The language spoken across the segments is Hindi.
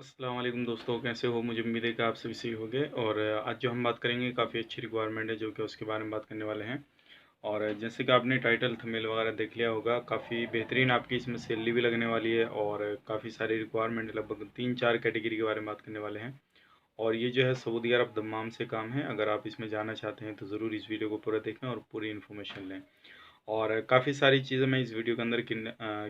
अस्सलाम वालेकुम दोस्तों, कैसे हो? मुझे उम्मीद है कि आप सभी सही होंगे। और आज जो हम बात करेंगे काफ़ी अच्छी रिक्वायरमेंट है जो कि उसके बारे में बात करने वाले हैं। और जैसे कि आपने टाइटल थंबनेल वगैरह देख लिया होगा, काफ़ी बेहतरीन आपकी इसमें सैलरी भी लगने वाली है और काफ़ी सारी रिक्वायरमेंट लगभग 3-4 कैटेगरी के बारे में बात करने वाले हैं। और ये जो है सऊदी अरब दम्माम से काम है। अगर आप इसमें जाना चाहते हैं तो ज़रूर इस वीडियो को पूरा देखें और पूरी इन्फॉर्मेशन लें। और काफ़ी सारी चीज़ें मैं इस वीडियो के अंदर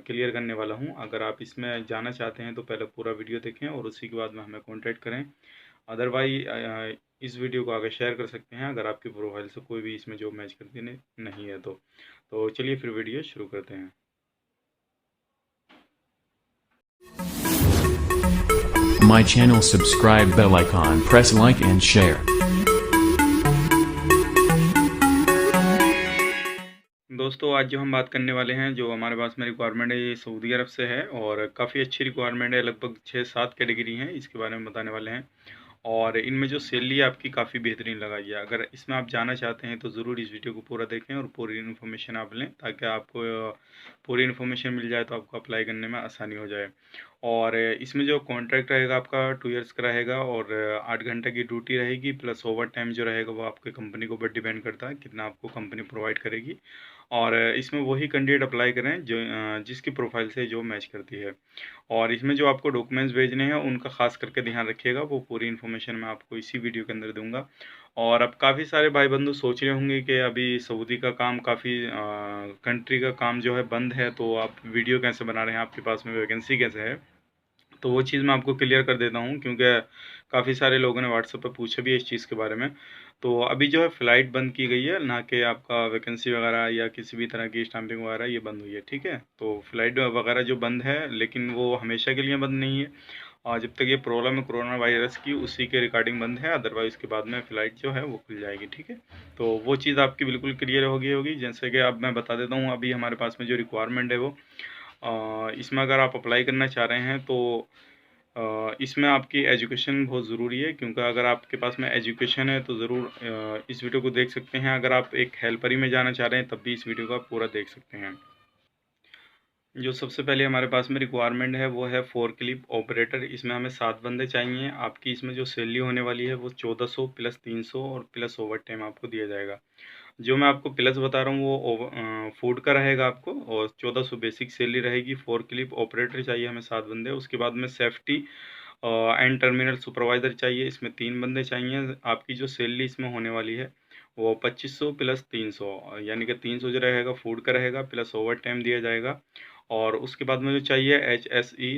क्लियर करने वाला हूँ। अगर आप इसमें जाना चाहते हैं तो पहले पूरा वीडियो देखें और उसी के बाद में हमें कांटेक्ट करें। अदरवाइज इस वीडियो को आगे शेयर कर सकते हैं अगर आपकी प्रोफाइल से कोई भी इसमें जॉब मैच करती नहीं है तो चलिए फिर वीडियो शुरू करते हैं। My channel, subscribe, bell icon, press like and share. दोस्तों आज जो हम बात करने वाले हैं, जो हमारे पास में रिक्वायरमेंट है, ये सऊदी अरब से है और काफ़ी अच्छी रिक्वायरमेंट है। लगभग 6-7 कैटेगरी हैं, इसके बारे में बताने वाले हैं। और इनमें जो सैलरी आपकी काफ़ी बेहतरीन लगाई है। अगर इसमें आप जाना चाहते हैं तो ज़रूर इस वीडियो को पूरा देखें और पूरी इन्फॉर्मेशन आप लें, ताकि आपको पूरी इन्फॉर्मेशन मिल जाए तो आपको अप्लाई करने में आसानी हो जाए। और इसमें जो कॉन्ट्रैक्ट रहेगा आपका 2 ईयर्स का रहेगा और 8 घंटे की ड्यूटी रहेगी, प्लस ओवर टाइम जो रहेगा वो आपके कंपनी के ऊपर डिपेंड करता है कितना आपको कंपनी प्रोवाइड करेगी। और इसमें वही कैंडिडेट अप्लाई करें जो जिसकी प्रोफाइल से जो मैच करती है। और इसमें जो आपको डॉक्यूमेंट्स भेजने हैं उनका ख़ास करके ध्यान रखिएगा, वो पूरी इन्फॉर्मेशन मैं आपको इसी वीडियो के अंदर दूंगा। और अब काफ़ी सारे भाई बंधु सोच रहे होंगे कि अभी सऊदी का काम काफ़ी कंट्री का काम जो है बंद है, तो आप वीडियो कैसे बना रहे हैं, आपके पास में वैकेंसी कैसे है। तो वो चीज़ मैं आपको क्लियर कर देता हूँ, क्योंकि काफ़ी सारे लोगों ने व्हाट्सएप पर पूछा भी है इस चीज़ के बारे में। तो अभी जो है फ़्लाइट बंद की गई है, ना कि आपका वैकेंसी वगैरह या किसी भी तरह की स्टाम्पिंग वगैरह ये बंद हुई है, ठीक है। तो फ़्लाइट वगैरह जो बंद है, लेकिन वो हमेशा के लिए बंद नहीं है। और जब तक ये प्रॉब्लम है कोरोना वायरस की, उसी के रिगार्डिंग बंद है। अदरवाइज़ उसके बाद में फ़्लाइट जो है वो खुल जाएगी, ठीक है। तो वो चीज़ आपकी बिल्कुल क्लियर होगी। जैसे कि अब मैं बता देता हूँ, अभी हमारे पास में जो रिक्वायरमेंट है वो इसमें अगर आप अप्लाई करना चाह रहे हैं तो इसमें आपकी एजुकेशन बहुत ज़रूरी है, क्योंकि अगर आपके पास में एजुकेशन है तो ज़रूर इस वीडियो को देख सकते हैं। अगर आप एक हेल्पर ही में जाना चाह रहे हैं तब भी इस वीडियो को आप पूरा देख सकते हैं। जो सबसे पहले हमारे पास में रिक्वायरमेंट है वो है फोर्कलिफ्ट ऑपरेटर। इसमें हमें 7 बंदे चाहिए। आपकी इसमें जो सैलरी होने वाली है वो 1400 प्लस 300 और प्लस ओवर टाइम आपको दिया जाएगा। जो मैं आपको प्लस बता रहा हूँ वो फूड का रहेगा आपको, और 1400 बेसिक सैलरी रहेगी। फोर्कलिफ्ट ऑपरेटर चाहिए हमें 7 बंदे। उसके बाद में सेफ्टी एंड टर्मिनल सुपरवाइज़र चाहिए, इसमें 3 बंदे चाहिए। आपकी जो सैलरी इसमें होने वाली है वो 2500 प्लस 300, यानी कि 300 जो रहेगा फूड का रहेगा, प्लस ओवर टाइम दिया जाएगा। और उसके बाद में जो चाहिए HSE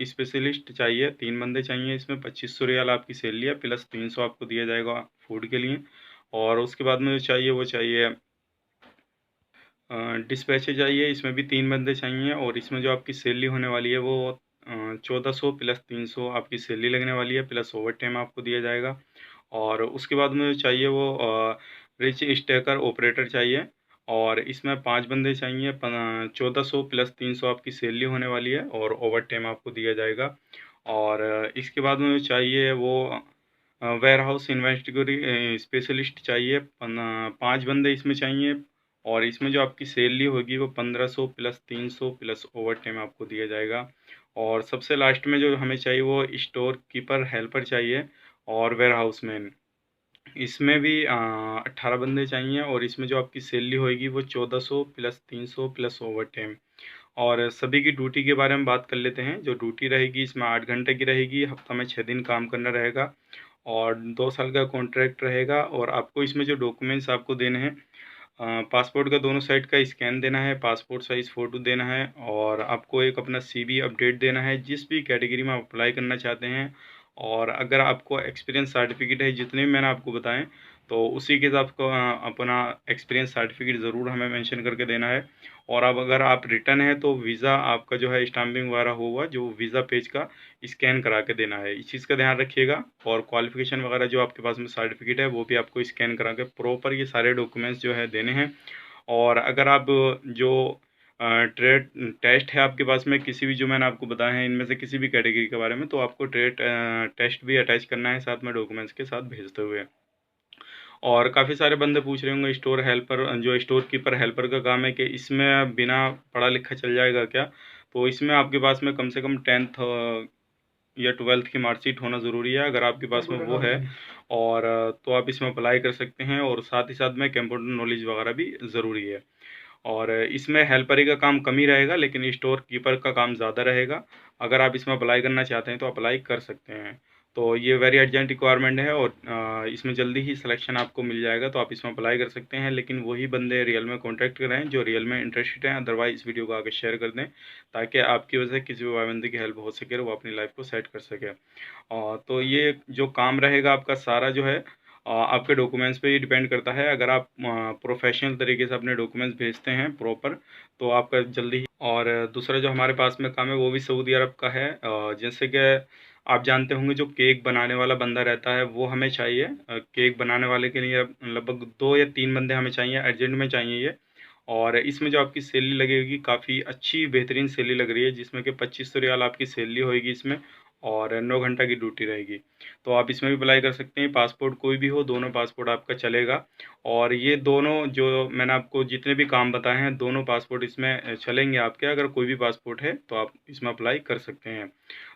स्पेशलिस्ट चाहिए, 3 बंदे चाहिए। इसमें 2500 रियाल आपकी सैलरी है, प्लस 300 आपको दिया जाएगा फूड के लिए। और उसके बाद में जो चाहिए वो चाहिए डिस्पैचर चाहिए, इसमें भी 3 बंदे चाहिए। और इसमें जो आपकी सैलरी होने वाली है वो 1400 प्लस 300 आपकी सैलरी लगने वाली है, प्लस ओवर टाइम आपको दिया जाएगा। और उसके बाद में जो चाहिए वो रिच स्टैकर ऑपरेटर चाहिए, और इसमें 5 बंदे चाहिए। 1400 प्लस 300 आपकी सैलरी होने वाली है और ओवर टाइम आपको दिया जाएगा। और इसके बाद में जो चाहिए वो वेयर हाउस इन्वेस्टिगेटरी स्पेशलिस्ट चाहिए। 5 बंदे इसमें चाहिए। और इसमें जो आपकी सैलरी होगी वो 1500 प्लस 300 प्लस ओवर टाइम आपको दिया जाएगा। और सबसे लास्ट में जो हमें चाहिए वो स्टोर कीपर हेल्पर चाहिए और वेयर हाउस मैन। इसमें भी 18 बंदे चाहिए। और इसमें जो आपकी सैलरी होगी वो 1400 प्लस 300 प्लस ओवर टाइम। और सभी की ड्यूटी के बारे में बात कर लेते हैं। जो ड्यूटी रहेगी इसमें 8 घंटे की रहेगी, हफ्ता में 6 दिन काम करना रहेगा, और 2 साल का कॉन्ट्रैक्ट रहेगा। और आपको इसमें जो डॉक्यूमेंट्स आपको देने हैं, पासपोर्ट का दोनों साइड का स्कैन देना है, पासपोर्ट साइज़ फ़ोटो देना है, और आपको एक अपना CV अपडेट देना है जिस भी कैटेगरी में आप अप्लाई करना चाहते हैं। और अगर आपको एक्सपीरियंस सर्टिफिकेट है, जितने भी मैंने आपको बताएं, तो उसी के हिसाब को अपना एक्सपीरियंस सर्टिफिकेट ज़रूर हमें मेंशन करके देना है। और अब अगर आप रिटर्न है तो वीज़ा आपका जो है स्टाम्पिंग वगैरह होगा, जो वीज़ा पेज का स्कैन करा के देना है, इस चीज़ का ध्यान रखिएगा। और क्वालिफ़िकेशन वगैरह जो आपके पास में सर्टिफिकेट है वो भी आपको स्कैन करा के प्रॉपर ये सारे डॉक्यूमेंट्स जो है देने हैं। और अगर आप जो ट्रेड टेस्ट है आपके पास में, किसी भी जो मैंने आपको बताए हैं इनमें से किसी भी कैटेगरी के बारे में, तो आपको ट्रेड टेस्ट भी अटैच करना है साथ में डॉक्यूमेंट्स के साथ भेजते हुए। और काफ़ी सारे बंदे पूछ रहे होंगे स्टोर हेल्पर, जो स्टोर कीपर हेल्पर का काम है, कि इसमें बिना पढ़ा लिखा चल जाएगा क्या। तो इसमें आपके पास में कम से कम 10th या 12th की मार्कशीट होना ज़रूरी है। अगर आपके पास में वो है और तो आप इसमें अप्लाई कर सकते हैं, और साथ ही साथ में कंप्यूटर नॉलेज वगैरह भी ज़रूरी है। और इसमें हेल्परी का काम कम ही रहेगा, लेकिन स्टोर कीपर का काम ज़्यादा रहेगा। अगर आप इसमें अप्लाई करना चाहते हैं तो अप्लाई कर सकते हैं। तो ये वेरी अर्जेंट रिक्वायरमेंट है, और इसमें जल्दी ही सिलेक्शन आपको मिल जाएगा, तो आप इसमें अप्लाई कर सकते हैं। लेकिन वही बंदे रियल में कॉन्टैक्ट करें जो रियल में इंटरेस्टेड हैं, अदरवाइज इस वीडियो को आगे शेयर कर दें, ताकि आपकी वजह से किसी भी भाई बंदे की हेल्प हो सके और वो अपनी लाइफ को सेट कर सके। तो ये जो काम रहेगा आपका सारा जो है आपके डॉक्यूमेंट्स पे ही डिपेंड करता है। अगर आप प्रोफेशनल तरीके से अपने डॉक्यूमेंट्स भेजते हैं प्रॉपर, तो आपका जल्दी ही। और दूसरा जो हमारे पास में काम है वो भी सऊदी अरब का है। जैसे कि आप जानते होंगे, जो केक बनाने वाला बंदा रहता है वो हमें चाहिए। केक बनाने वाले के लिए लगभग 2 या 3 बंदे हमें चाहिए, अर्जेंट में चाहिए ये। और इसमें जो आपकी सैलरी लगेगी काफ़ी अच्छी बेहतरीन सैलरी लग रही है, जिसमें कि 2500 रियाल आपकी सैलरी होएगी इसमें, और 9 घंटा की ड्यूटी रहेगी। तो आप इसमें भी अप्लाई कर सकते हैं। पासपोर्ट कोई भी हो, दोनों पासपोर्ट आपका चलेगा। और ये दोनों जो मैंने आपको जितने भी काम बताए हैं, दोनों पासपोर्ट इसमें चलेंगे आपके। अगर कोई भी पासपोर्ट है तो आप इसमें अप्लाई कर सकते हैं।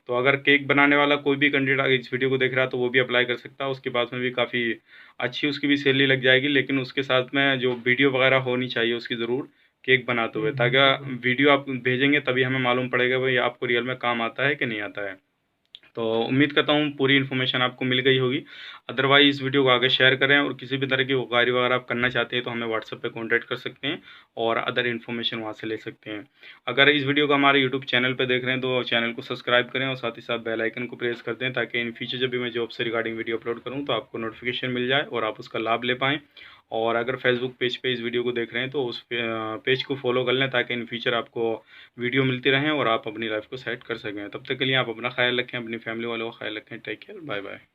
तो अगर केक बनाने वाला कोई भी कैंडिडेट अगर इस वीडियो को देख रहा है तो वो भी अप्लाई कर सकता है। उसके पास में भी काफ़ी अच्छी उसकी भी सैलरी लग जाएगी, लेकिन उसके साथ में जो वीडियो वगैरह होनी चाहिए उसकी ज़रूर, केक बनाते हुए, ताकि वीडियो आप भेजेंगे तभी हमें मालूम पड़ेगा भाई आपको रियल में काम आता है कि नहीं आता है। तो उम्मीद करता हूँ पूरी इन्फॉर्मेशन आपको मिल गई होगी। अदरवाइज़ इस वीडियो को आगे शेयर करें, और किसी भी तरह की क्वारी वगैरह आप करना चाहते हैं तो हमें व्हाट्सएप पे कांटेक्ट कर सकते हैं, और अदर इन्फॉर्मेशन वहाँ से ले सकते हैं। अगर इस वीडियो को हमारे यूट्यूब चैनल पे देख रहे हैं तो चैनल को सब्सक्राइब करें, और साथ ही साथ बेल आइकन को प्रेस कर दें, ताकि इन फ्यूचर जब भी मैं जॉब से रिगार्डिंग वीडियो अपलोड करूँ तो आपको नोटिफिकेशन मिल जाए और आप उसका लाभ ले पाएँ। और अगर फेसबुक पेज पे इस वीडियो को देख रहे हैं तो उस पेज को फॉलो कर लें, ताकि इन फ्यूचर आपको वीडियो मिलती रहें और आप अपनी लाइफ को सेट कर सकें। तब तक के लिए आप अपना ख्याल रखें, अपनी फैमिली वालों का ख्याल रखें। Take care, bye bye.